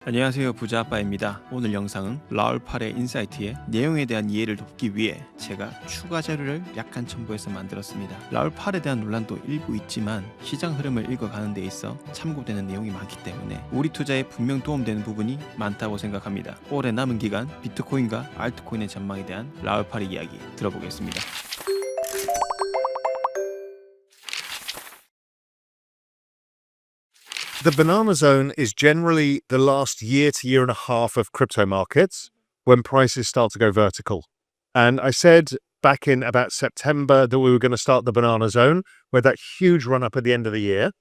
안녕하세요, 부자아빠입니다. 오늘 영상은 라울팔의 인사이트의 내용에 대한 이해를 돕기 위해 제가 추가 자료를 약간 첨부해서 만들었습니다. 라울팔에 대한 논란도 일부 있지만 시장 흐름을 읽어가는 데 있어 참고되는 내용이 많기 때문에 우리 투자에 분명 도움되는 부분이 많다고 생각합니다. 올해 남은 기간 비트코인과 알트코인의 전망에 대한 라울팔의 이야기 들어보겠습니다. The banana zone is generally the last year to year and a half of crypto markets when prices start to go vertical. And I said back in about September that we were going to start the banana zone with that huge run up at the end of the year.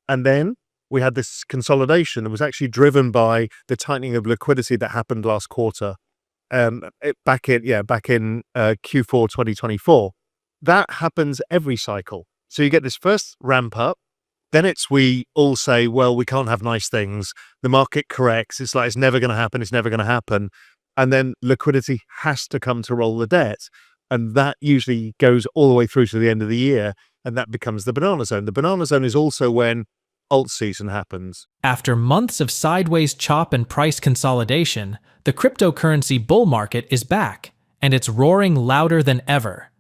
And then we had this consolidation that was actually driven by the tightening of liquidity that happened last quarter, back in Q4 2024. That happens every cycle. So you get this first ramp up. Then we all say, well, we can't have nice things. The market corrects. It's like, it's never going to happen. It's never going to happen. And then liquidity has to come to roll the debt. And that usually goes all the way through to the end of the year. And that becomes the banana zone. The banana zone is also when alt season happens. After months of sideways chop and price consolidation, the cryptocurrency bull market is back, and it's roaring louder than ever.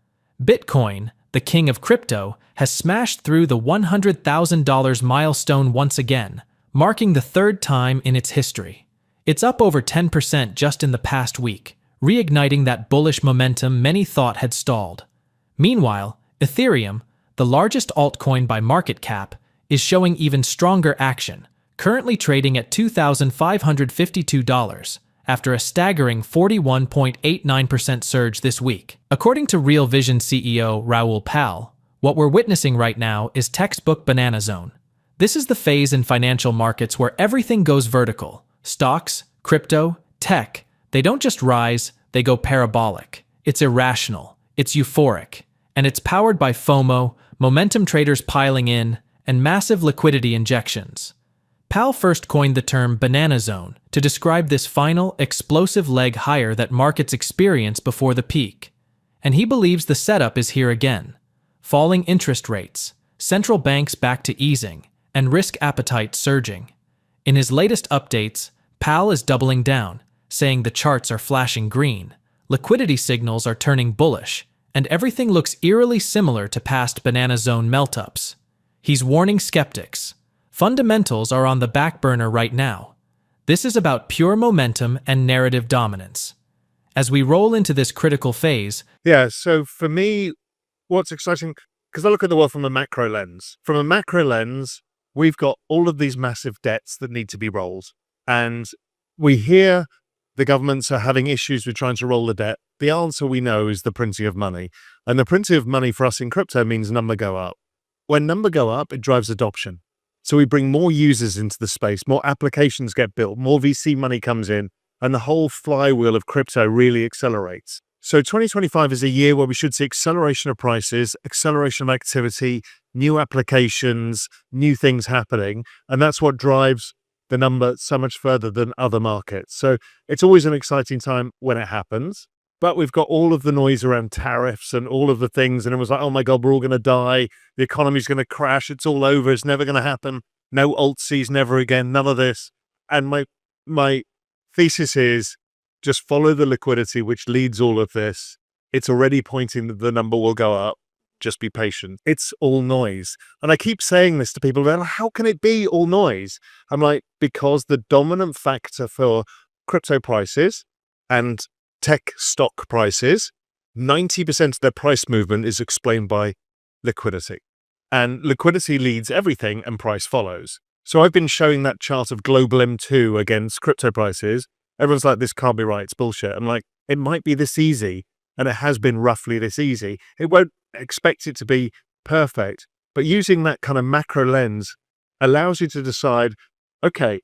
Bitcoin, the king of crypto, has smashed through the $100,000 milestone once again, marking the third time in its history. It's up over 10% just in the past week, reigniting that bullish momentum many thought had stalled. Meanwhile, Ethereum, the largest altcoin by market cap, is showing even stronger action, currently trading at $2,552 after a staggering 41.89% surge this week. According to Real Vision CEO Raoul Pal, what we're witnessing right now is textbook banana zone. This is the phase in financial markets where everything goes vertical. Stocks, crypto, tech, they don't just rise, they go parabolic. It's irrational, it's euphoric, and it's powered by FOMO, momentum traders piling in, and massive liquidity injections. Pal first coined the term banana zone to describe this final, explosive leg higher that markets experience before the peak. And he believes the setup is here again. Falling interest rates, central banks back to easing, and risk appetite surging. In his latest updates, Pal is doubling down, saying the charts are flashing green, liquidity signals are turning bullish, and everything looks eerily similar to past banana zone melt-ups. He's warning skeptics. Fundamentals are on the back burner right now. This is about pure momentum and narrative dominance. As we roll into this critical phase... Yeah, so for me, what's exciting, because I look at the world from a macro lens. From a macro lens, we've got all of these massive debts that need to be rolled. And we hear the governments are having issues with trying to roll the debt. The answer we know is the printing of money. And the printing of money for us in crypto means number go up. When number go up, it drives adoption. So we bring more users into the space, more applications get built, more VC money comes in, and the whole flywheel of crypto really accelerates. So 2025 is a year where we should see acceleration of prices, acceleration of activity, new applications, new things happening. And that's what drives the number so much further than other markets. So it's always an exciting time when it happens. But we've got all of the noise around tariffs and all of the things. And it was like, oh my God, we're all going to die. The economy's going to crash. It's all over. It's never going to happen. No alt-Cs, never again. None of this. And my thesis is, just follow the liquidity, which leads all of this. It's already pointing that the number will go up. Just be patient. It's all noise. And I keep saying this to people, they're like, how can it be all noise? I'm like, because the dominant factor for crypto prices and tech stock prices, 90% of their price movement is explained by liquidity. And liquidity leads everything and price follows. So I've been showing that chart of global M2 against crypto prices. Everyone's like, this can't be right, it's bullshit. I'm like, it might be this easy, and it has been roughly this easy. It won't expect it to be perfect, but using that kind of macro lens allows you to decide, okay,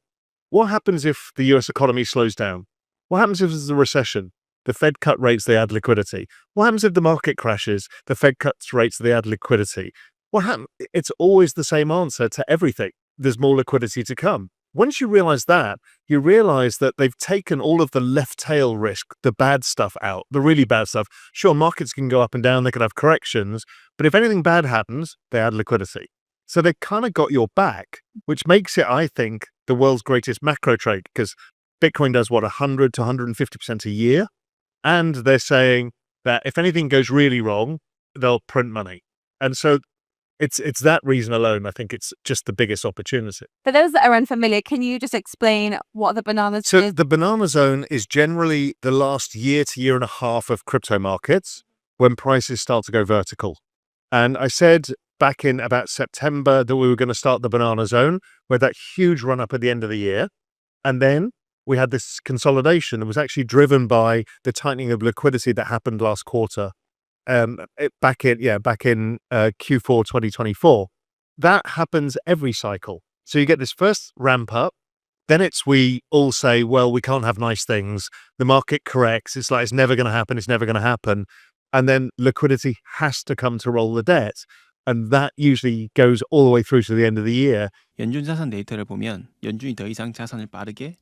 what happens if the US economy slows down? What happens if there's a recession? The Fed cut rates, they add liquidity. What happens if the market crashes? The Fed cuts rates, they add liquidity. What happens? It's always the same answer to everything. There's more liquidity to come. Once you realize that, you realize that they've taken all of the left tail risk, the bad stuff out, the really bad stuff. Sure, markets can go up and down, they can have corrections, but if anything bad happens, they add liquidity. So they kind of got your back, which makes it, I think, the world's greatest macro trade, because Bitcoin does what, 100 to 150% a year. And they're saying that if anything goes really wrong, they'll print money. And so it's that reason alone. I think it's just the biggest opportunity. For those that are unfamiliar, can you just explain what the banana So is? the banana zone is generally the last year to year and a half of crypto markets when prices start to go vertical. And I said back in about September that we were going to start the banana zone with that huge run up at the end of the year. And then we had this consolidation that was actually driven by the tightening of liquidity that happened last quarter. Back in Q4 2024. That happens every cycle. So you get this first ramp up, then we all say, well, we can't have nice things. The market corrects. It's like, it's never going to happen. It's never going to happen. And then liquidity has to come to roll the debt. And that usually goes all the way through to the end of the year. 연준 자산 데이터를 보면 연준이 더 이상 자산을 빠르게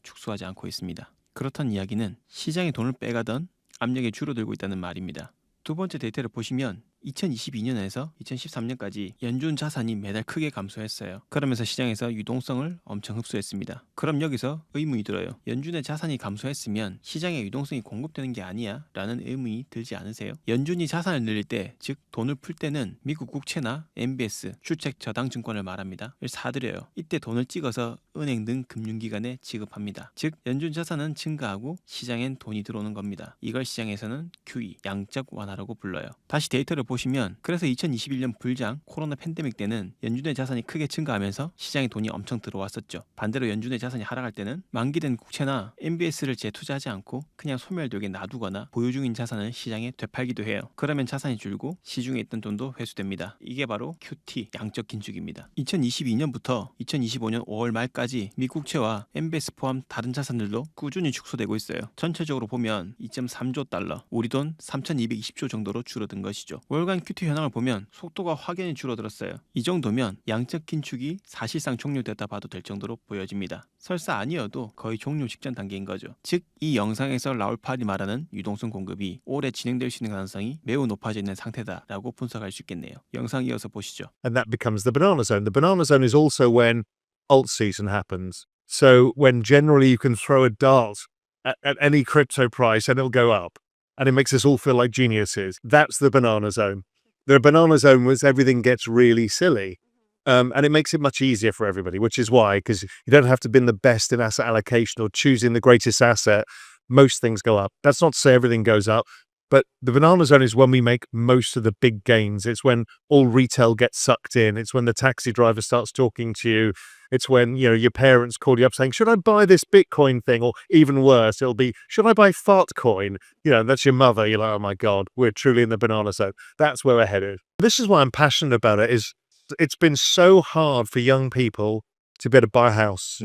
축소하지 않고 있습니다. 그렇다는 이야기는 시장에 돈을 빼가던 압력이 줄어들고 있다는 말입니다. 두 번째 데이터를 보시면 2022년에서 2013년까지 연준 자산이 매달 크게 감소했어요. 그러면서 시장에서 유동성을 엄청 흡수했습니다. 그럼 여기서 의문이 들어요. 연준의 자산이 감소했으면 시장에 유동성이 공급되는 게 아니야? 라는 의문이 들지 않으세요? 연준이 자산을 늘릴 때, 즉 돈을 풀 때는 미국 국채나 MBS, 주택 저당 증권을 말합니다. 를 사들여요. 이때 돈을 찍어서 은행 등 금융기관에 지급합니다. 즉 연준 자산은 증가하고 시장엔 돈이 들어오는 겁니다. 이걸 시장에서는 QE, 양적 완화라고 불러요. 다시 데이터를 보시면 그래서 2021년 불장 코로나 팬데믹 때는 연준의 자산이 크게 증가하면서 시장에 돈이 엄청 들어왔었죠. 반대로 연준의 자산이 하락할 때는 만기된 국채나 MBS를 재투자하지 않고 그냥 소멸되게 놔두거나 보유 중인 자산을 시장에 되팔기도 해요. 그러면 자산이 줄고 시중에 있던 돈도 회수됩니다. 이게 바로 QT, 양적 긴축입니다. 2022년부터 2025년 5월 말까지 미국채와 MBS 포함 다른 자산들도 꾸준히 축소되고 있어요. 전체적으로 보면 2.3조 달러, 우리 돈 3,220조 정도로 줄어든 것이죠. 월간 QT 현황을 보면 속도가 확연히 줄어들었어요. 이 정도면 양적 긴축이 사실상 종료됐다 봐도 될 정도로 보여집니다. 설사 아니어도 거의 종료 직전 단계인 거죠. 즉, 이 영상에서 라울팔이 말하는 유동성 공급이 오래 진행될 수 있는 가능성이 매우 높아져 있는 상태다라고 분석할 수 있겠네요. 영상 이어서 보시죠. And that becomes the banana zone. The banana zone is also when alt season happens. So when generally you can throw a dart at any crypto price and it'll go up. And it makes us all feel like geniuses. That's the banana zone. The banana zone was everything gets really silly. And it makes it much easier for everybody, which is why, because you don't have to be the best in asset allocation or choosing the greatest asset. Most things go up. That's not to say everything goes up, but the banana zone is when we make most of the big gains. It's when all retail gets sucked in. It's when the taxi driver starts talking to you. It's when, your parents call you up saying, should I buy this Bitcoin thing? Or even worse, it'll be, should I buy Fartcoin? That's your mother. You're like, oh my God, we're truly in the banana zone. That's where we're headed. This is why I'm passionate about it, is it's been so hard for young people to be able to buy a house,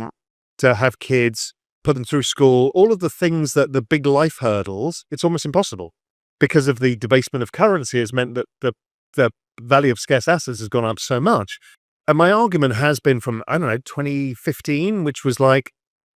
to have kids, put them through school, all of the things that the big life hurdles, it's almost impossible. Because of the debasement of currency has meant that the value of scarce assets has gone up so much. And my argument has been from, 2015, which was like,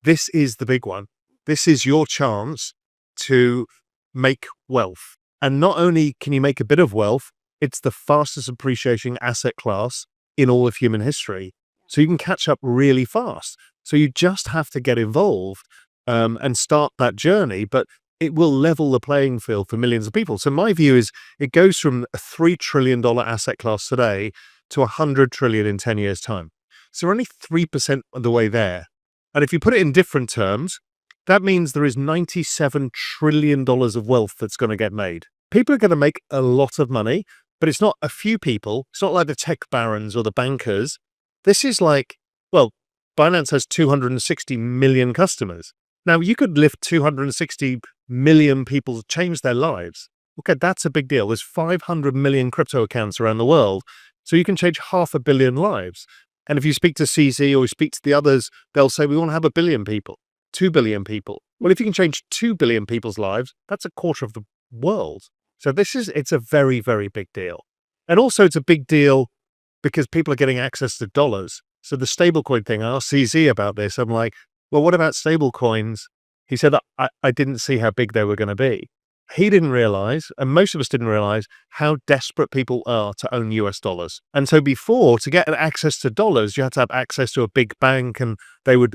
this is the big one. This is your chance to make wealth. And not only can you make a bit of wealth, it's the fastest appreciating asset class in all of human history. So you can catch up really fast. So you just have to get involved and start that journey. But it will level the playing field for millions of people. So my view is it goes from a $3 trillion asset class today to 100 trillion in 10 years' time. So we're only 3% of the way there. And if you put it in different terms, that means there is $97 trillion of wealth that's going to get made. People are going to make a lot of money, but it's not a few people. It's not like the tech barons or the bankers. This is like, Binance has 260 million customers. Now, you could lift 260 million people to change their lives. Okay, that's a big deal. There's 500 million crypto accounts around the world. So you can change 500 million lives. And if you speak to CZ or you speak to the others, they'll say, we want to have 1 billion people, 2 billion people. Well, if you can change 2 billion people's lives, that's a quarter of the world. So it's a very, very big deal. And also it's a big deal because people are getting access to dollars. So the stablecoin thing, I asked CZ about this. I'm like, well, what about stablecoins? He said, I didn't see how big they were going to be. he didn't realize, and most of us didn't realize, how desperate people are to own US dollars. And so before, to get access to dollars, you had to have access to a big bank, and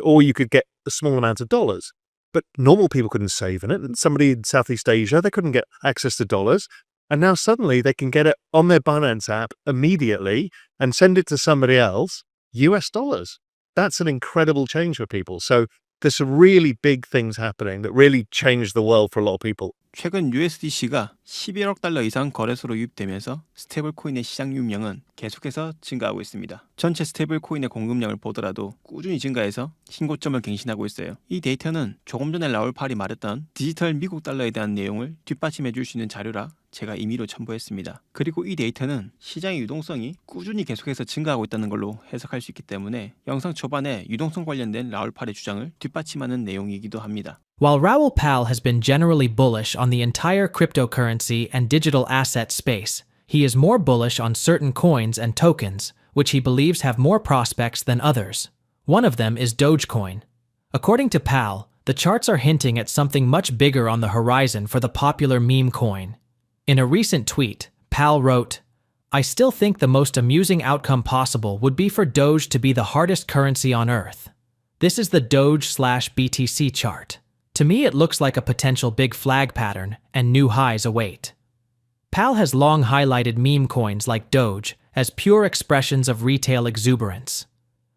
or you could get a small amount of dollars. But normal people couldn't save in it. And somebody in Southeast Asia, they couldn't get access to dollars. And now suddenly they can get it on their Binance app immediately and send it to somebody else, US dollars. That's an incredible change for people. So there's some really big things happening that really changed the world for a lot of people. 최근 USDC가 11억 달러 이상 거래소로 유입되면서 스테이블 코인의 시장 유입량은 계속해서 증가하고 있습니다. 전체 스테이블 코인의 공급량을 보더라도 꾸준히 증가해서 신고점을 갱신하고 있어요. 이 데이터는 조금 전에 라울 팔이 말했던 디지털 미국 달러에 대한 내용을 뒷받침해 줄 수 있는 자료라 제가 임의로 첨부했습니다. 그리고 이 데이터는 시장의 유동성이 꾸준히 계속해서 증가하고 있다는 걸로 해석할 수 있기 때문에 영상 초반에 유동성 관련된 라울 팔의 주장을 뒷받침하는 내용이기도 합니다. While Raoul Pal has been generally bullish on the entire cryptocurrency and digital asset space, he is more bullish on certain coins and tokens, which he believes have more prospects than others. One of them is Dogecoin. According to Pal, the charts are hinting at something much bigger on the horizon for the popular meme coin. In a recent tweet, Pal wrote, "I still think the most amusing outcome possible would be for Doge to be the hardest currency on Earth. This is the Doge/BTC chart. To me, it looks like a potential big flag pattern, and new highs await." Pal has long highlighted meme coins like Doge as pure expressions of retail exuberance.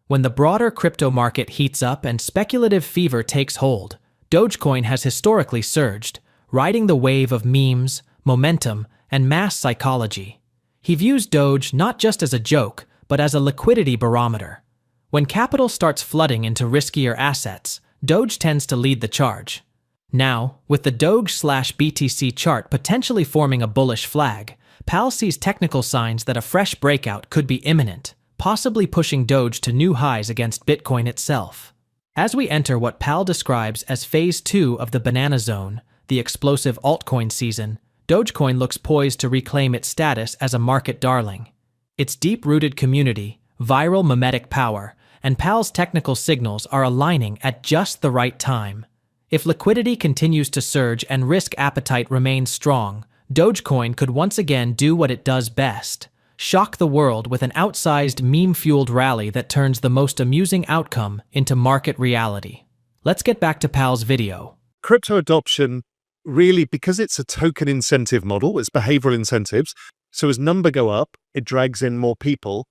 When the broader crypto market heats up and speculative fever takes hold, Dogecoin has historically surged, riding the wave of memes, momentum, and mass psychology. He views Doge not just as a joke, but as a liquidity barometer. When capital starts flooding into riskier assets, Doge tends to lead the charge. Now, with the Doge/BTC chart potentially forming a bullish flag, Pal sees technical signs that a fresh breakout could be imminent, possibly pushing Doge to new highs against Bitcoin itself. As we enter what Pal describes as Phase 2 of the banana zone, the explosive altcoin season, Dogecoin looks poised to reclaim its status as a market darling. Its deep-rooted community, viral mimetic power, and Pal's technical signals are aligning at just the right time. If liquidity continues to surge and risk appetite remains strong, Dogecoin could once again do what it does best: shock the world with an outsized meme-fueled rally that turns the most amusing outcome into market reality. Let's get back to Pal's video. Crypto adoption, really, because it's a token incentive model, it's behavioral incentives. So as number go up, it drags in more people.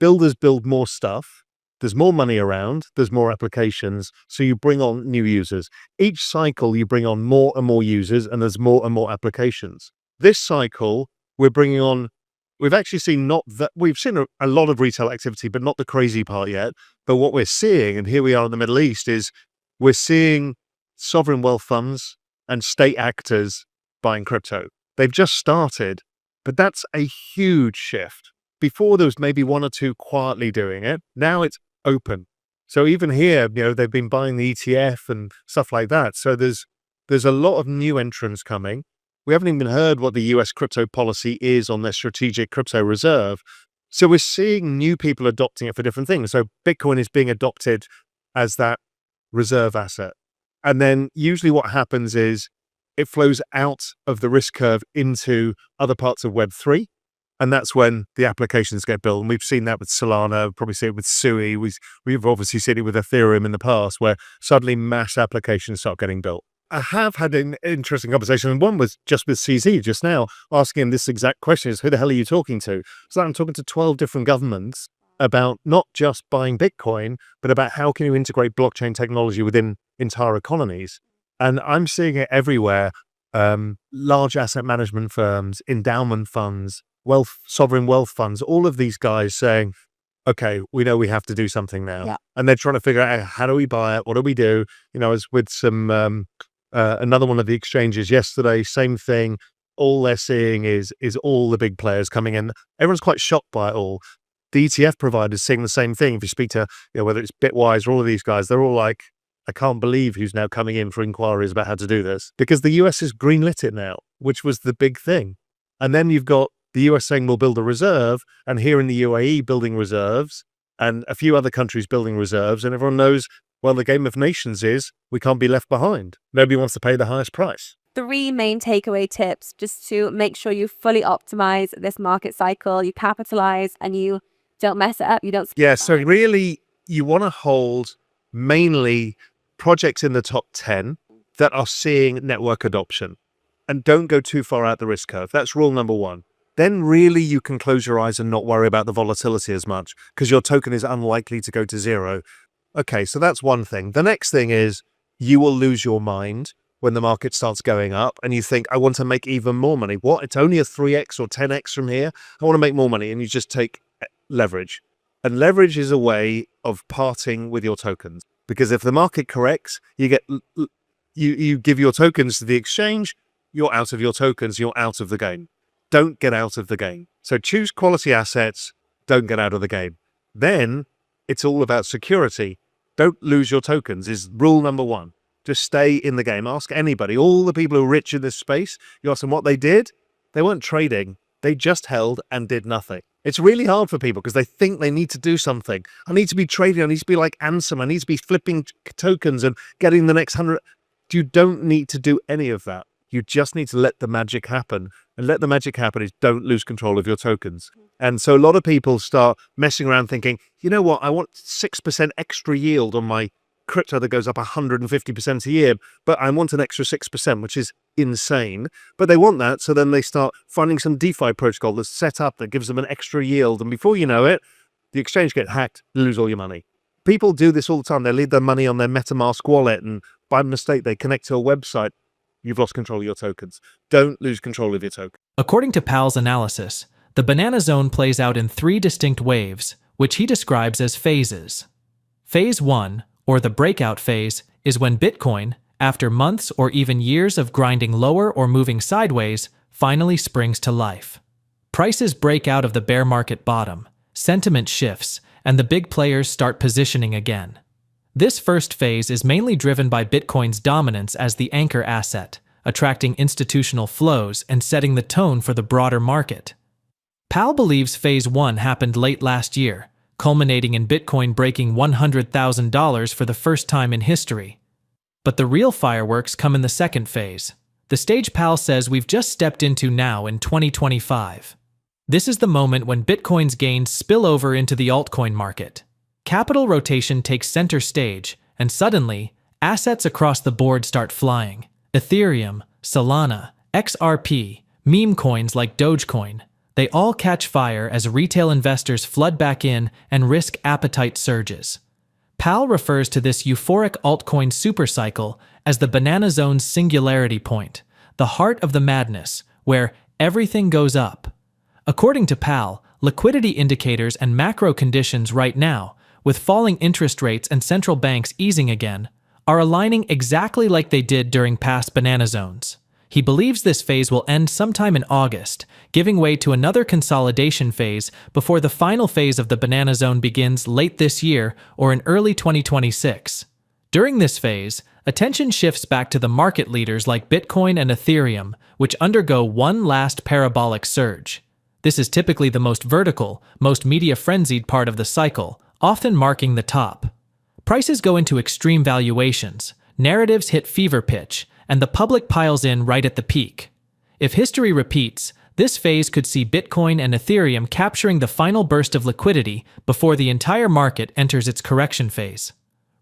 Builders build more stuff. There's more money around, there's more applications, so you bring on new users. Each cycle, you bring on more and more users, and there's more and more applications. This cycle, we've actually seen we've seen a lot of retail activity, but not the crazy part yet. But what we're seeing, and here we are in the Middle East, is we're seeing sovereign wealth funds and state actors buying crypto. They've just started, but that's a huge shift. Before there was maybe one or two quietly doing it. Now it's open. So even here, they've been buying the ETF and stuff like that. So there's a lot of new entrants coming. We haven't even heard what the US crypto policy is on their strategic crypto reserve. So we're seeing new people adopting it for different things. So Bitcoin is being adopted as that reserve asset. And then usually what happens is it flows out of the risk curve into other parts of Web3. And that's when the applications get built. And we've seen that with Solana, probably see it with Sui. We've obviously seen it with Ethereum in the past, where suddenly mass applications start getting built. I have had an interesting conversation, and one was just with CZ just now, asking him this exact question: is who the hell are you talking to? So I'm talking to 12 different governments about not just buying Bitcoin, but about how can you integrate blockchain technology within entire economies. And I'm seeing it everywhere. Large asset management firms, endowment funds, sovereign wealth funds, all of these guys saying, okay, we know we have to do something now. Yeah. And they're trying to figure out, how do we buy it? What do we do? I was with another one of the exchanges yesterday, same thing. All they're seeing is all the big players coming in. Everyone's quite shocked by it all. The ETF providers seeing the same thing. If you speak to, whether it's Bitwise or all of these guys, they're all like, I can't believe who's now coming in for inquiries about how to do this, because the US has greenlit it now, which was the big thing. And then you've got the US saying we'll build a reserve, and here in the UAE building reserves, and a few other countries building reserves, and everyone knows, well, the game of nations is we can't be left behind. Nobody wants to pay the highest price. 3 main takeaway tips just to make sure you fully optimize this market cycle, you capitalize and you don't mess it up, you don't. Yeah, so really you want to hold mainly projects in the top 10 that are seeing network adoption and don't go too far out the risk curve. That's rule number 1. Then really you can close your eyes and not worry about the volatility as much because your token is unlikely to go to zero. Okay, so that's one thing. The next thing is you will lose your mind when the market starts going up and you think, I want to make even more money. What? It's only a 3x or 10x from here. I want to make more money. And you just take leverage. And leverage is a way of parting with your tokens. Because if the market corrects, you give your tokens to the exchange, you're out of your tokens, you're out of the game. Don't get out of the game. So choose quality assets, don't get out of the game. Then it's all about security. Don't lose your tokens is rule number 1. Just stay in the game. Ask anybody, all the people who are rich in this space, you ask them what they did. They weren't trading. They just held and did nothing. It's really hard for people because they think they need to do something. I need to be trading. I need to be like Ansem. I need to be flipping tokens and getting the next 100. You don't need to do any of that. You just need to let the magic happen. And let the magic happen is don't lose control of your tokens. And so a lot of people start messing around thinking, you know what, I want 6% extra yield on my crypto that goes up 150% a year, but I want an extra 6%, which is insane. But they want that, so then they start finding some DeFi protocol that's set up that gives them an extra yield. And before you know it, the exchange get hacked, you lose all your money. People do this all the time. They leave their money on their MetaMask wallet, and by mistake, they connect to a website. You've lost control of your tokens. Don't lose control of your token. According to Pal's analysis, the banana zone plays out in 3 distinct waves, which he describes as phases. Phase 1, or the breakout phase, is when Bitcoin, after months or even years of grinding lower or moving sideways, finally springs to life. Prices break out of the bear market bottom, sentiment shifts, and the big players start positioning again. This first phase is mainly driven by Bitcoin's dominance as the anchor asset, attracting institutional flows and setting the tone for the broader market. Pal believes Phase 1 happened late last year, culminating in Bitcoin breaking $100,000 for the first time in history. But the real fireworks come in the second phase, the stage Pal says we've just stepped into now in 2025. This is the moment when Bitcoin's gains spill over into the altcoin market. Capital rotation takes center stage, and suddenly, assets across the board start flying. Ethereum, Solana, XRP, meme coins like Dogecoin, they all catch fire as retail investors flood back in and risk appetite surges. Pal refers to this euphoric altcoin supercycle as the banana zone's singularity point, the heart of the madness, where everything goes up. According to Pal, liquidity indicators and macro conditions right now, with falling interest rates and central banks easing again, are aligning exactly like they did during past banana zones. He believes this phase will end sometime in August, giving way to another consolidation phase before the final phase of the banana zone begins late this year or in early 2026. During this phase, attention shifts back to the market leaders like Bitcoin and Ethereum, which undergo one last parabolic surge. This is typically the most vertical, most media-frenzied part of the cycle, often marking the top. Prices go into extreme valuations, narratives hit fever pitch, and the public piles in right at the peak. If history repeats, this phase could see Bitcoin and Ethereum capturing the final burst of liquidity before the entire market enters its correction phase.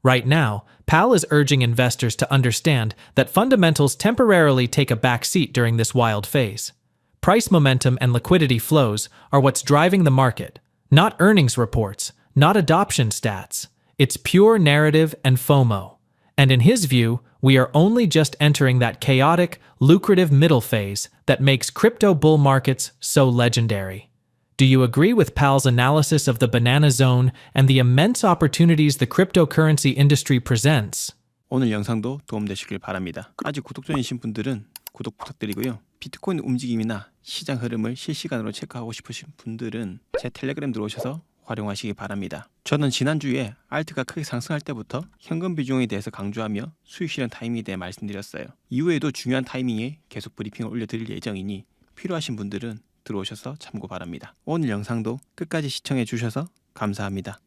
Right now, Pal is urging investors to understand that fundamentals temporarily take a back seat during this wild phase. Price momentum and liquidity flows are what's driving the market, not earnings reports, not adoption stats. It's pure narrative and FOMO. And in his view, we are only just entering that chaotic, lucrative middle phase that makes crypto bull markets so legendary. Do you agree with Pal's analysis of the banana zone and the immense opportunities the cryptocurrency industry presents? 오늘 영상도 도움되시길 바랍니다. 아직 구독 전이신 분들은 구독 부탁드리고요. 비트코인 움직임이나 시장 흐름을 실시간으로 체크하고 싶으신 분들은 제 텔래그램 들어오셔서 활용하시기 바랍니다. 저는 지난주에 알트가 크게 상승할 때부터 현금 비중에 대해서 강조하며 수익 실현 타이밍에 대해 말씀드렸어요. 이후에도 중요한 타이밍에 계속 브리핑을 올려드릴 예정이니 필요하신 분들은 들어오셔서 참고 바랍니다. 오늘 영상도 끝까지 시청해 주셔서 감사합니다.